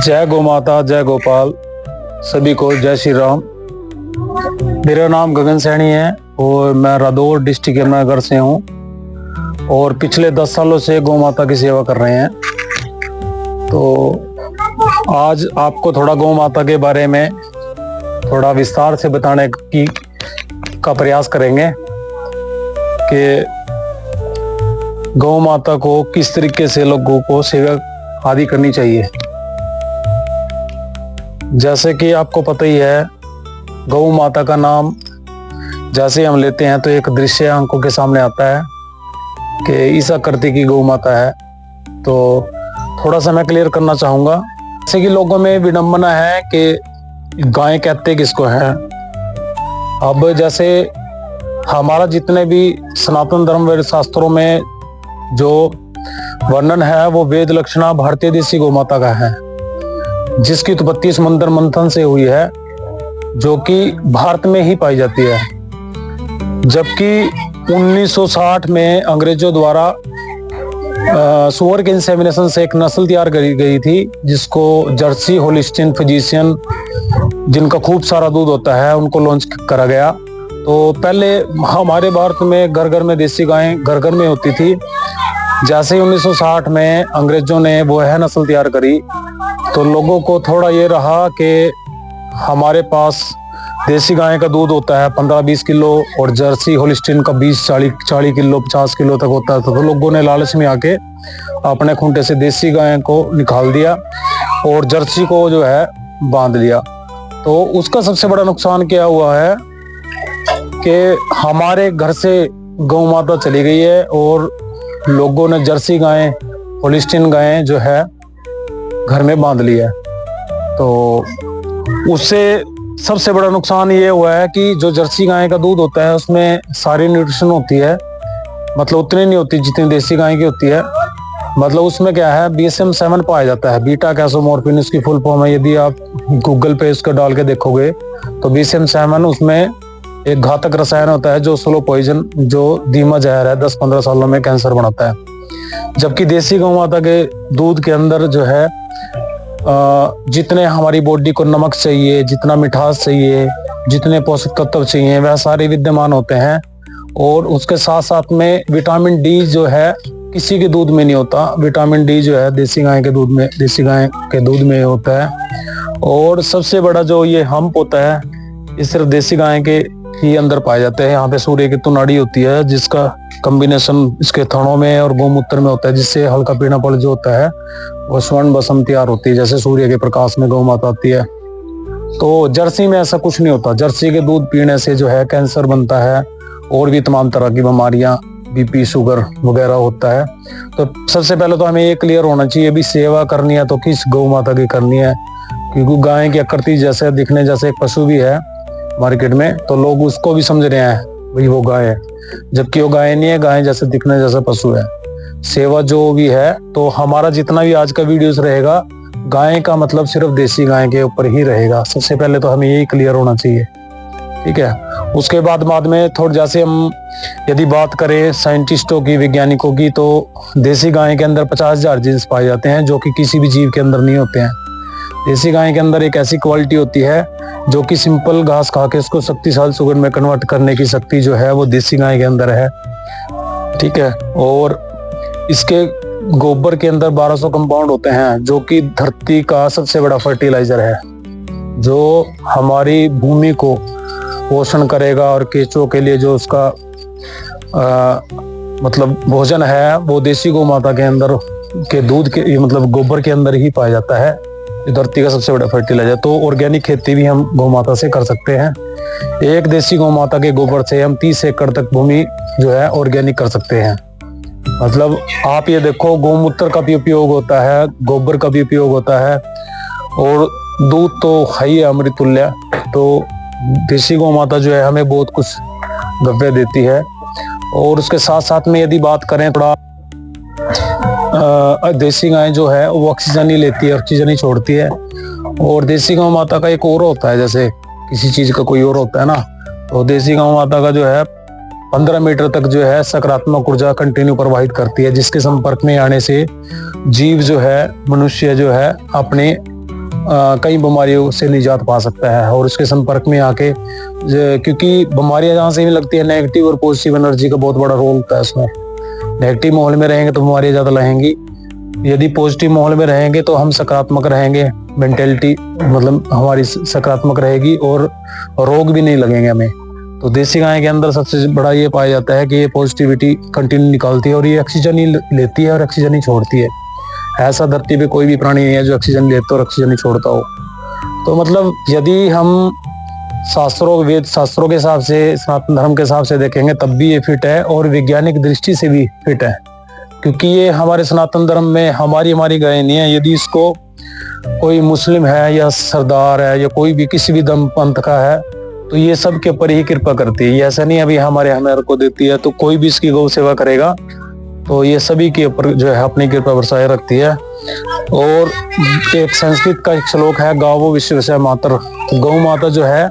जय गौ माता, जय गोपाल, सभी को जय श्री राम। मेरा नाम गगन सैनी है और मैं रादौर डिस्ट्रिक्ट यमुनानगर से हूँ और पिछले 10 सालों से गौ माता की सेवा कर रहे हैं। तो आज आपको थोड़ा गौ माता के बारे में थोड़ा विस्तार से बताने का प्रयास करेंगे कि गौ माता को किस तरीके से लोगों को सेवा आदि करनी चाहिए। जैसे कि आपको पता ही है, गौ माता का नाम जैसे हम लेते हैं तो एक दृश्य आंखों के सामने आता है कि इस आकृति की गौ माता है। तो थोड़ा सा मैं क्लियर करना चाहूँगा। जैसे कि लोगों में विडंबना है कि गाय कहते किसको हैं। अब जैसे हमारा जितने भी सनातन धर्म वेद शास्त्रों में जो वर्णन है वो वेद लक्षणा भारतीय देसी गौ माता का है, जिसकी उत्पत्ति समुद्र मंथन से हुई है, जो कि भारत में ही पाई जाती है। जबकि 1960 में अंग्रेजों द्वारा सुअर के इंसेमिनेशन से एक नस्ल तैयार करी गई थी, जिसको जर्सी होलिस्टीन फिजिशियन, जिनका खूब सारा दूध होता है, उनको लॉन्च करा गया। तो पहले हमारे भारत में घर घर में देसी गायें घर घर में होती थी। जैसे ही 1960 में अंग्रेजों ने वो है नस्ल तैयार करी, तो लोगों को थोड़ा ये रहा कि हमारे पास देसी गाय का दूध होता है 15-20 किलो और जर्सी होलिस्टीन का 20-40 किलो 50 किलो तक होता था। तो लोगों ने लालच में आके अपने खूंटे से देसी गाय को निकाल दिया और जर्सी को जो है बांध लिया। तो उसका सबसे बड़ा नुकसान क्या हुआ है कि हमारे घर से गौ माता चली गई है और लोगों ने जर्सी गायें होलिस्टीन गायें जो है घर में बांध लिया है। तो उससे सबसे बड़ा नुकसान ये हुआ है कि जो जर्सी गाय का दूध होता है उसमें सारी न्यूट्रिशन होती है, मतलब उतनी नहीं होती जितनी देसी गाय की होती है। मतलब उसमें क्या है, BSM-7 पाया जाता है, बीटा कैसोमोर्फिन उसकी फुल फॉर्म है। यदि आप गूगल पे उसको डाल के देखोगे तो BSM-7 उसमें एक घातक रसायन होता है जो स्लो पॉइजन, जो धीमा जहर है, 10-15 सालों में कैंसर बनाता है। जबकि देसी गौ माता के दूध के अंदर जो है जितने हमारी बॉडी को नमक चाहिए, जितना मिठास चाहिए, जितने पोषक तत्व चाहिए, वह सारे विद्यमान होते हैं। और उसके साथ साथ में विटामिन डी जो है किसी के दूध में नहीं होता। विटामिन डी जो है देसी गाय के दूध में होता है। और सबसे बड़ा जो ये हम्प होता है, ये सिर्फ देसी गाय के ही अंदर पाए जाते हैं। यहाँ पे सूर्य की तुनाड़ी होती है, जिसका कॉम्बिनेशन इसके थनों में और गौमूत्र में होता है, जिससे हल्का पीना पड़ जो होता है वो स्वर्ण बसम तैयार होती है। जैसे सूर्य के प्रकाश में गौ माता आती है। तो जर्सी में ऐसा कुछ नहीं होता। जर्सी के दूध पीने से जो है कैंसर बनता है और भी तमाम तरह की बीमारियां, BP शुगर वगैरह होता है। तो सबसे पहले तो हमें ये क्लियर होना चाहिए, भी सेवा करनी है तो किस गौ माता की करनी है। क्योंकि गाय की आकृति जैसे दिखने जैसे एक पशु भी है मार्केट में, तो लोग उसको भी समझ रहे हैं भाई वो गाय है, जबकि वो गाय नहीं है, गाय जैसे दिखने जैसा पशु है। सेवा जो भी है, तो हमारा जितना भी आज का वीडियोस रहेगा, गाय का मतलब सिर्फ देसी गाय के ऊपर ही रहेगा। सबसे पहले तो हमें यही क्लियर होना चाहिए, ठीक है। उसके बाद में थोड़ा जैसे हम यदि बात करें साइंटिस्टों की, वैज्ञानिकों की, तो देसी गाय के अंदर 50,000 जीन्स पाए जाते हैं, जो कि किसी भी जीव के अंदर नहीं होते हैं। देसी गाय के अंदर एक ऐसी क्वालिटी होती है जो कि सिंपल घास खा के उसको शक्तिशाली शुगर में कन्वर्ट करने की शक्ति जो है वो देसी गाय के अंदर है, ठीक है। और इसके गोबर के अंदर 1200 कंपाउंड होते हैं, जो कि धरती का सबसे बड़ा फर्टिलाइजर है, जो हमारी भूमि को पोषण करेगा। और केंचुओं के लिए जो उसका मतलब भोजन है, वो देसी गौ माता के अंदर के दूध के मतलब गोबर के अंदर ही पाया जाता है, धरती का सबसे बड़ा फर्टिलाइजर। तो ऑर्गेनिक खेती भी हम गौ माता से कर सकते हैं। एक देसी गौ माता के गोबर से हम 30 एकड़ तक भूमि जो है ऑर्गेनिक कर सकते हैं। मतलब आप ये देखो, गौमूत्र का भी उपयोग होता है, गोबर का भी उपयोग होता है, और दूध तो है ही अमृतुल्य। तो देसी गौ माता जो है हमें बहुत कुछ द्रव्य देती है। और उसके साथ साथ में यदि बात करें, थोड़ा देसी गाय जो है वो ऑक्सीजन ही लेती है, ऑक्सीजन ही छोड़ती है। और देसी गौ माता का एक और होता है, जैसे किसी चीज का कोई और होता है ना, तो देसी गौ माता का जो है 15 मीटर तक जो है सकारात्मक ऊर्जा कंटिन्यू प्रवाहित करती है, जिसके संपर्क में आने से जीव जो है, मनुष्य जो है, अपने कई बीमारियों से निजात पा सकता है। और उसके संपर्क में आके, क्योंकि बीमारियां जहाँ से भी लगती है, नेगेटिव और पॉजिटिव एनर्जी का बहुत बड़ा रोल होता है उसमें। नेगेटिव माहौल में रहेंगे तो बीमारियां ज्यादा रहेंगी, यदि पॉजिटिव माहौल में रहेंगे तो हम सकारात्मक रहेंगे, मेंटेलिटी मतलब हमारी सकारात्मक रहेगी और रोग भी नहीं लगेंगे हमें। तो देसी गाय के अंदर सबसे बड़ा ये पाया जाता है कि ये पॉजिटिविटी कंटिन्यू निकालती है और ये ऑक्सीजन ही लेती है और ऑक्सीजन ही छोड़ती है। ऐसा धरती पे कोई भी प्राणी नहीं है जो ऑक्सीजन लेता और ऑक्सीजन ही छोड़ता हो। तो मतलब यदि हम शास्त्रों, वेद शास्त्रों के हिसाब से, सनातन धर्म के हिसाब से देखेंगे तब भी ये फिट है और वैज्ञानिक दृष्टि से भी फिट है, क्योंकि ये हमारे सनातन धर्म में हमारी गाय नहीं है। यदि इसको कोई मुस्लिम है या सरदार है या कोई भी किसी भी धर्म पंथ का है तो ये सब के ऊपर ही कृपा करती है। ये ऐसा नहीं अभी हमारे को देती है, तो कोई भी इसकी गौ सेवा करेगा तो ये सभी के ऊपर जो है अपनी कृपा बरसाए रखती है। और एक संस्कृत का एक श्लोक है, गावो विश्वस्य मातर। गौ माता जो है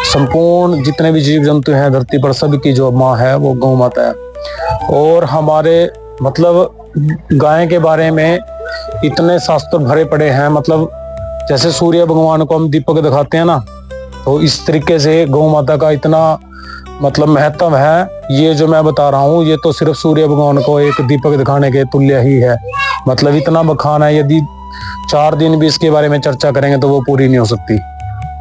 संपूर्ण जितने भी जीव जंतु हैं धरती पर सबकी जो माँ है वो गौ माता है। और हमारे मतलब गाय के बारे में इतने शास्त्र भरे पड़े हैं, मतलब जैसे सूर्य भगवान को हम दीपक दिखाते हैं ना, तो इस तरीके से गौ माता का इतना मतलब महत्व है। ये जो मैं बता रहा हूँ ये तो सिर्फ सूर्य भगवान को एक दीपक दिखाने के तुल्य ही है। मतलब इतना बखान है, यदि 4 दिन भी इसके बारे में चर्चा करेंगे तो वो पूरी नहीं हो सकती।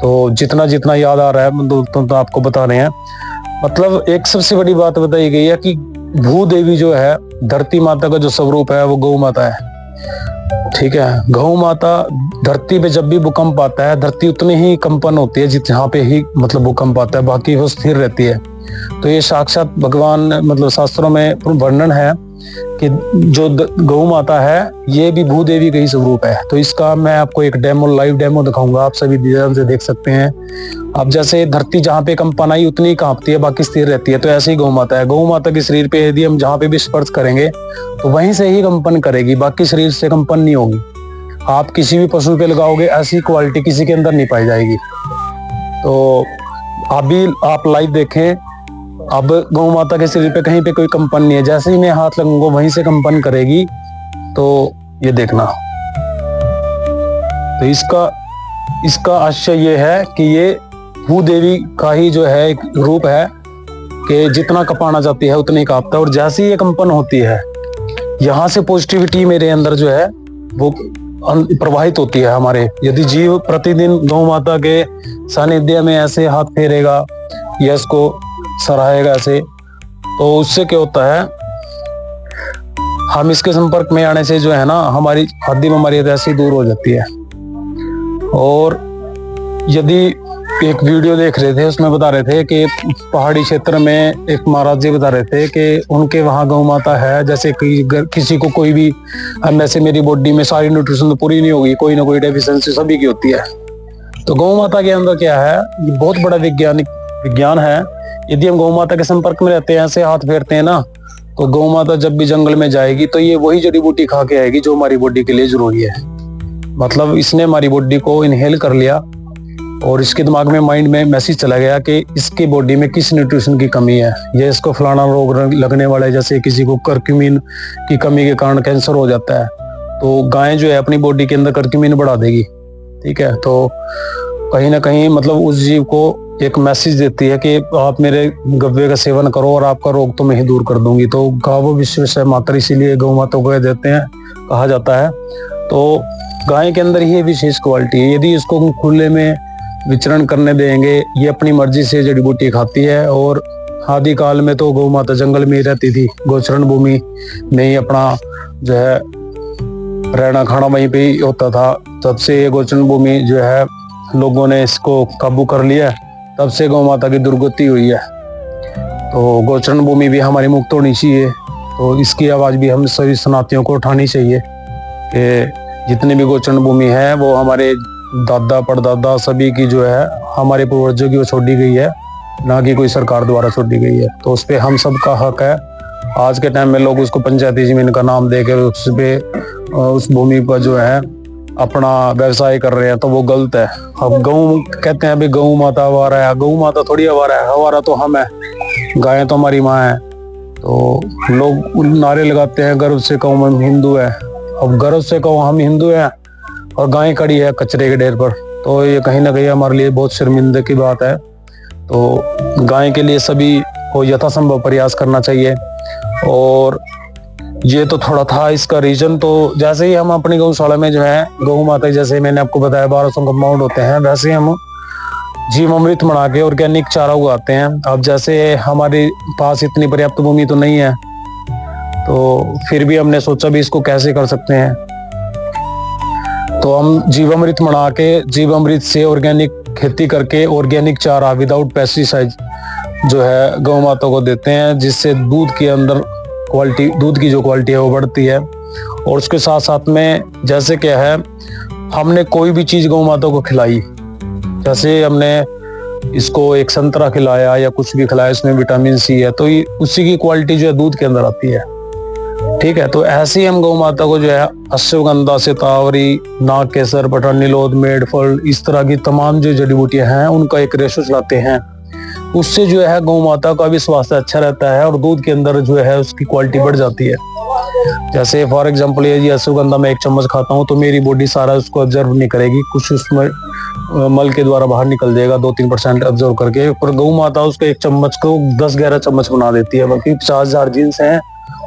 तो जितना जितना याद आ रहा है तो आपको बता रहे हैं। मतलब एक सबसे बड़ी बात बताई गई है कि भूदेवी जो है धरती माता का जो स्वरूप है वो गौ माता है। ठीक है, गौ माता धरती पे जब भी भूकंप आता है धरती उतनी ही कंपन होती है जहाँ पे ही मतलब भूकंप आता है, बाकी वो स्थिर रहती है। तो ये साक्षात भगवान मतलब शास्त्रों में वर्णन है कि जो गौ माता है ये भी भूदेवी का ही स्वरूप है। तो इसका मैं आपको एक लाइव डेमो दिखाऊंगा, आप सभी ध्यान से देख सकते हैं। अब जैसे धरती जहाँ पे कंपन आई उतनी ही कांपती है, बाकी स्थिर रहती है, तो ऐसे ही गौ माता है। गौ माता के शरीर पे यदि हम जहाँ पे भी स्पर्श करेंगे तो वहीं से ही कंपन करेगी, बाकी शरीर से कंपन नहीं होगी। आप किसी भी पशु पे लगाओगे ऐसी क्वालिटी किसी के अंदर नहीं पाई जाएगी। तो अभी आप लाइव देखें, अब गौ माता के शरीर पे कहीं पे कोई कंपन नहीं है, जैसे ही मैं हाथ लगूंगा वहीं से कंपन करेगी। तो ये देखना, तो इसका आश्चर्य ये है कि ये भूदेवी का ही जो है एक रूप है कि जितना कपाना जाती है उतना ही कांपता है। और जैसे ही ये कंपन होती है यहाँ से पॉजिटिविटी मेरे अंदर जो है वो प्रवाहित होती है हमारे। यदि जीव प्रतिदिन गौ माता के सानिध्य में ऐसे हाथ फेरेगा या इसको सराहेगा ऐसे, तो उससे क्या होता है, हम इसके संपर्क में आने से जो है ना हमारी आदि बीमारियां ऐसी दूर हो जाती है। और यदि एक वीडियो देख रहे थे उसमें बता रहे थे कि पहाड़ी क्षेत्र में एक महाराज जी बता रहे थे कि उनके वहां गौ माता है। जैसे किसी को कोई भी वैसे मेरी बॉडी में सारी न्यूट्रिशन तो पूरी नहीं होगी, कोई ना कोई डेफिशिएंसी सभी की होती है। तो गौ माता के अंदर क्या है, ये बहुत बड़ा विज्ञान है। यदि हम गौ माता के संपर्क में रहते हैं, ऐसे हाथ फेरते हैं ना, तो गौ माता जब भी जंगल में जाएगी तो ये वही जड़ी बूटी खा के आएगी जो हमारी बॉडी के लिए जरूरी है। मतलब इसने हमारी बॉडी को इनहेल कर लिया और इसके दिमाग में, माइंड में मैसेज चला गया कि इसकी बॉडी में किस न्यूट्रिशन की कमी है, ये इसको फलाना रोग लगने वाला है। जैसे किसी को कर्क्यूमिन की कमी के कारण कैंसर हो जाता है, तो गाय जो है अपनी बॉडी के अंदर कर्क्यूमिन बढ़ा देगी। ठीक है, तो कहीं ना कहीं मतलब उस जीव को एक मैसेज देती है कि आप मेरे गव्वे का सेवन करो और आपका रोग तो मैं ही दूर कर दूंगी। तो गावो विश्वस्य मातर, इसीलिए गौ माता को देते हैं, कहा जाता है। तो गाय के अंदर ही विशेष क्वालिटी है। यदि इसको खुले में विचरण करने देंगे, ये अपनी मर्जी से जड़ी बूटी खाती है। और आदि काल में तो गौ माता जंगल में ही रहती थी, गोचरण भूमि में ही अपना जो है रहना खाना वहीं पे ही होता था। तब से ये गोचरण भूमि जो है लोगों ने इसको काबू कर लिया, तब से गौ माता की दुर्गति हुई है। तो गोचरण भूमि भी हमारी मुक्त होनी चाहिए। तो इसकी आवाज भी हम सभी सनातियों को उठानी चाहिए कि जितनी भी गोचरण भूमि है वो हमारे दादा परदादा सभी की जो है हमारे पूर्वजों की वो छोड़ी गई है, ना कि कोई सरकार द्वारा छोड़ी गई है। तो उस पर हम सबका हक है। आज के टाइम में लोग उसको पंचायती जमीन का नाम देकर उस पे उस भूमि पर जो है अपना व्यवसाय कर रहे हैं, तो वो गलत है। अब गऊ कहते हैं अभी गऊ माता आवारा है, गऊ माता थोड़ी आवारा है, आवारा तो हम है, गायें तो हमारी माँ है। तो लोग नारे लगाते हैं गर्व से कहो हम हिंदू है। अब गर्व से कहो हम हिंदू हैं और गाय खड़ी है कचरे के ढेर पर। तो ये कहीं ना कहीं हमारे लिए बहुत शर्मिंदे की बात है। तो गाय के लिए सभी को यथासंभव प्रयास करना चाहिए। और ये तो थोड़ा था इसका रीजन। तो जैसे ही हम अपनी गौशाला में जो है गौ माता, जैसे मैंने आपको बताया 1200 कंपाउंड होते हैं, वैसे हम जीवामृत बना के ऑर्गेनिक चारा उगाते हैं। अब जैसे हमारे पास इतनी पर्याप्त भूमि तो नहीं है, तो फिर भी हमने सोचा भी इसको कैसे कर सकते हैं। तो हम जीवामृत बना के, जीवामृत से ऑर्गेनिक खेती करके ऑर्गेनिक चारा विदाउट पेस्टिसाइड जो है गौ माता को देते हैं, जिससे दूध के अंदर क्वालिटी, दूध की जो क्वालिटी है वो बढ़ती है। और उसके साथ साथ में जैसे क्या है, हमने कोई भी चीज गौ माता को खिलाई, जैसे हमने इसको एक संतरा खिलाया या कुछ भी खिलाया, इसमें विटामिन सी है, तो ये उसी की क्वालिटी जो है दूध के अंदर आती है। ठीक है, तो ऐसे ही हम गौ माता को जो है अश्वगंधा, शतावरी, नाग केसर, पठान नीलोद, मेढफल, इस तरह की तमाम जो जड़ी बूटियां हैं उनका एक रेशो चलाते हैं। उससे जो है गौ माता का भी स्वास्थ्य अच्छा रहता है और दूध के अंदर जो है उसकी क्वालिटी बढ़ जाती है। जैसे फॉर एग्जांपल ये अश्वगंधा में 1 चम्मच खाता हूँ तो मेरी बॉडी सारा उसको ऑब्जर्व नहीं करेगी, कुछ उसमें मल के द्वारा बाहर निकल जाएगा 2-3% ऑब्जर्व करके। पर गौ माता उसको 1 चम्मच को 10-11 चम्मच बना देती है। बाकी 50,000 जीन्स हैं,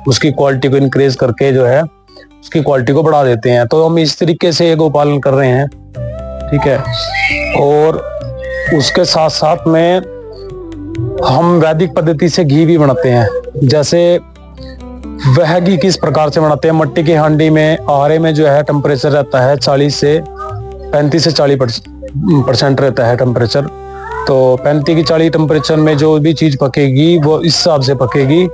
उसकी क्वालिटी को इंक्रीज करके जो है उसकी क्वालिटी को बढ़ा देते हैं। तो हम इस तरीके से गौ पालन कर रहे हैं। ठीक है, और उसके साथ साथ में हम वैदिक पद्धति से घी भी बनाते हैं। जैसे वह घी किस प्रकार से बनाते हैं, मट्टी की हांडी में, आरे में जो है टेम्परेचर रहता है 35 से 40% रहता है टेम्परेचर। तो 35-40 टेम्परेचर में जो भी चीज पकेगी वो इस हिसाब से पकेगी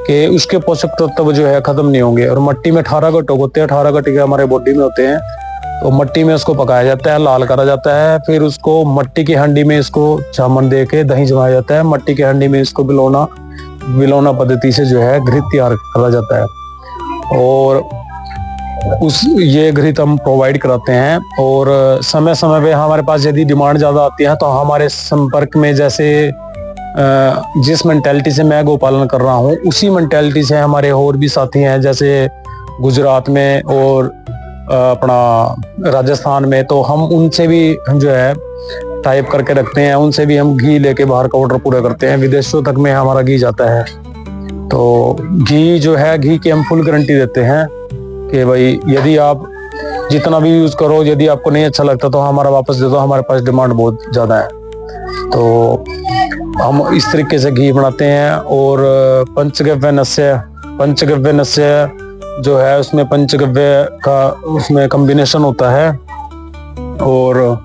कि उसके पोषक तत्व जो है खत्म नहीं होंगे। और मट्टी में 18 घटक होते हैं, 18 घटक हमारे बॉडी में होते हैं। तो मट्टी में उसको पकाया जाता है, लाल करा जाता है, फिर उसको मट्टी की हांडी में इसको चामन दे के दही जमाया जाता है, मट्टी की हांडी में इसको बिलौना पद्धति से जो है घृत तैयार करा जाता है। और ये घृत हम प्रोवाइड कराते हैं। और समय समय पे हमारे पास यदि डिमांड ज्यादा आती है तो हमारे संपर्क में, जैसे जिस मेंटालिटी से मैं गोपालन कर रहा हूँ उसी मेंटालिटी से हमारे और भी साथी हैं, जैसे गुजरात में और अपना राजस्थान में। तो हम उनसे भी जो है टाइप करके रखते हैं, उनसे भी हम घी लेके बाहर का ऑर्डर पूरा करते हैं। विदेशों तक में हमारा घी जाता है। तो घी जो है, घी की हम फुल गारंटी देते हैं कि भाई यदि आप जितना भी यूज करो, यदि आपको नहीं अच्छा लगता तो हमारा वापस दे दो, हमारे पास डिमांड बहुत ज्यादा है। तो हम इस तरीके से घी बनाते हैं। और पंचगव्य नस्य जो है उसमें पंचगव्य का उसमें कॉम्बिनेशन होता है। और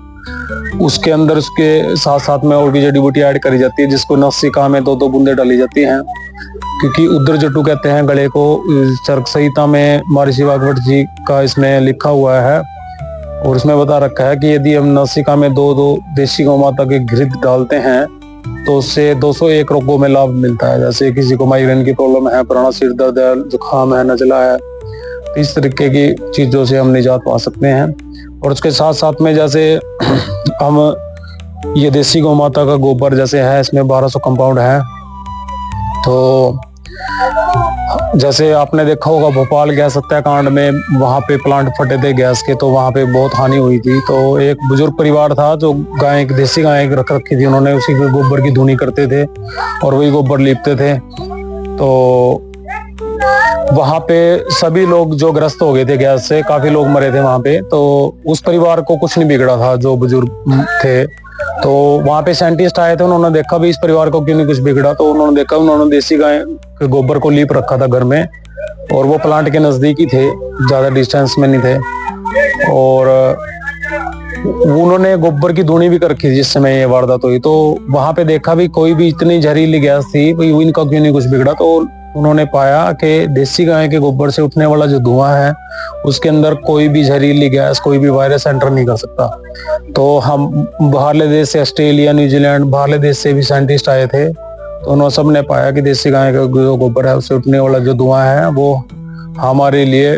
उसके अंदर उसके साथ साथ में और भी जड़ी बूटी ऐड करी जाती है, जिसको नसिका में 2-2 बूंदे डाली जाती हैं, क्योंकि उद्र जटू कहते हैं गले को। चरक संहिता में महर्षि वाग्भट जी का इसमें लिखा हुआ है और उसमें बता रखा है कि यदि हम नसिका में 2-2 देशी गौ माता के घृत डालते हैं तो उससे 201 रोगों में लाभ मिलता है। जैसे किसी को माइग्रेन की प्रॉब्लम है, पुराना सिर दर्द है, जुकाम है, नजला है, तो इस तरीके की चीजों से हम निजात पा सकते हैं। और उसके साथ साथ में जैसे हम ये देसी गौ माता का गोबर जैसे है, इसमें 1200 कंपाउंड है। तो जैसे आपने देखा होगा भोपाल गैस हत्याकांड में, वहां पे प्लांट फटे थे गैस के, तो वहां पे बहुत हानि हुई थी। तो एक बुजुर्ग परिवार था जो देसी गाय रख रखी थी, उन्होंने उसी के गोबर की धुनी करते थे और वही गोबर लीपते थे। तो वहां पे सभी लोग जो ग्रस्त हो गए थे गैस से, काफी लोग मरे थे वहां पे। तो उस परिवार को कुछ नहीं बिगड़ा था, जो बुजुर्ग थे। तो वहां पे साइंटिस्ट आए थे, उन्होंने देखा भी इस परिवार को क्यों नहीं कुछ बिगड़ा। तो उन्होंने देखा, उन्होंने देसी गाय के गोबर को लीप रखा था घर में, और वो प्लांट के नजदीक ही थे, ज्यादा डिस्टेंस में नहीं थे। और उन्होंने गोबर की धुनी भी कर रखी थी जिस समय ये वारदात हुई। तो वहां पे देखा भी कोई भी इतनी जहरीली गैस थी, इनका क्यों नहीं कुछ बिगड़ा। तो उन्होंने पाया कि देसी गाय के गोबर से उठने वाला जो धुआं है उसके अंदर कोई भी जहरीली गैस, कोई भी वायरस एंटर नहीं कर सकता। तो हम बाहरले देश से, ऑस्ट्रेलिया, न्यूजीलैंड, बाहरले देश से भी साइंटिस्ट आए थे, तो उन्होंने सबने पाया कि देसी गाय का जो गोबर है उससे उठने वाला जो धुआं है वो हमारे लिए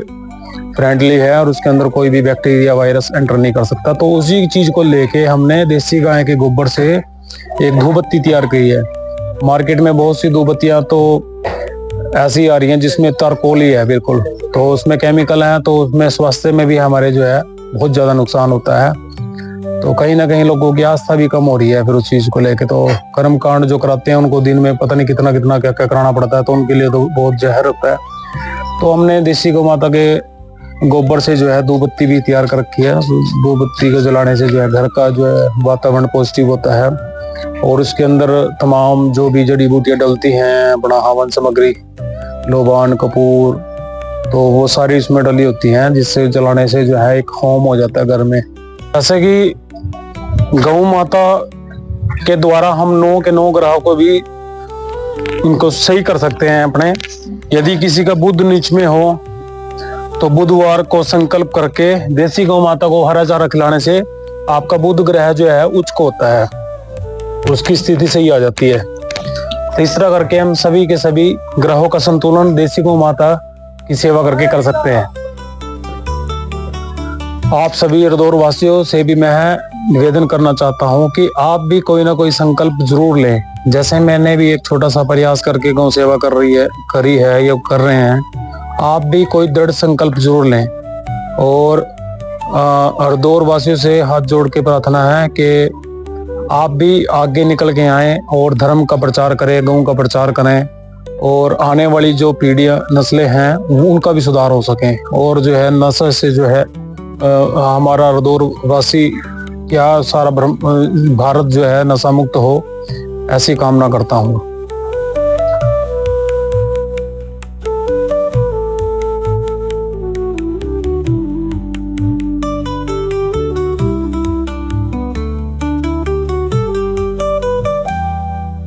फ्रेंडली है और उसके अंदर कोई भी बैक्टीरिया, वायरस एंटर नहीं कर सकता। तो उसी चीज को लेके हमने देसी गाय के गोबर से एक धूपबत्ती तैयार की है। मार्केट में बहुत सी धूपबत्तियां तो ऐसी आ रही हैं जिसमें तारकोल ही है बिल्कुल, तो उसमें केमिकल है, तो उसमें स्वास्थ्य में भी हमारे जो है बहुत ज्यादा नुकसान होता है। तो कहीं ना कहीं लोगों की आस्था भी कम हो रही है फिर उस चीज को लेके। तो कर्म कांड जो कराते हैं उनको दिन में पता नहीं कितना कितना क्या क्या कराना पड़ता है, तो उनके लिए तो बहुत जहर होता है। तो हमने देसी गौ माता के गोबर से जो है धूप बत्ती भी तैयार कर रखी है। धूप बत्ती को जलाने से जो है घर का जो है वातावरण पॉजिटिव होता है, और उसके अंदर तमाम जो भी जड़ी बूटियां डलती हैं, अपना हवन सामग्री, लोबान, कपूर, तो वो सारी इसमें डली होती हैं, जिससे जलाने से जो है एक होम हो जाता है घर में। जैसे कि गौ माता के द्वारा हम 9 के 9 ग्रह को भी इनको सही कर सकते हैं अपने। यदि किसी का बुध नीच में हो तो बुधवार को संकल्प करके देसी गौ माता को हरा चारा खिलाने से आपका बुध ग्रह जो है उच्च को होता है, उसकी स्थिति सही आ जाती है। तो इस तरह करके हम सभी के सभी ग्रहों का संतुलन देसी गौ माता की सेवा करके कर सकते हैं। आप सभी हरदौर वासियों से भी मैं निवेदन करना चाहता हूं कि आप भी कोई ना कोई संकल्प जरूर लें। जैसे मैंने भी एक छोटा सा प्रयास करके गौ सेवा करी है या कर रहे हैं, आप भी कोई दृढ़ संकल्प जरूर लें। और हरदौर वासियों से हाथ जोड़ के प्रार्थना है कि आप भी आगे निकल के आएं और धर्म का प्रचार करें, गौ का प्रचार करें, और आने वाली जो पीढ़ियां नस्लें हैं उनका भी सुधार हो सके, और जो है नशे से जो है हमारा हरदौर वासी क्या सारा भारत जो है नशा मुक्त हो, ऐसी कामना करता हूँ।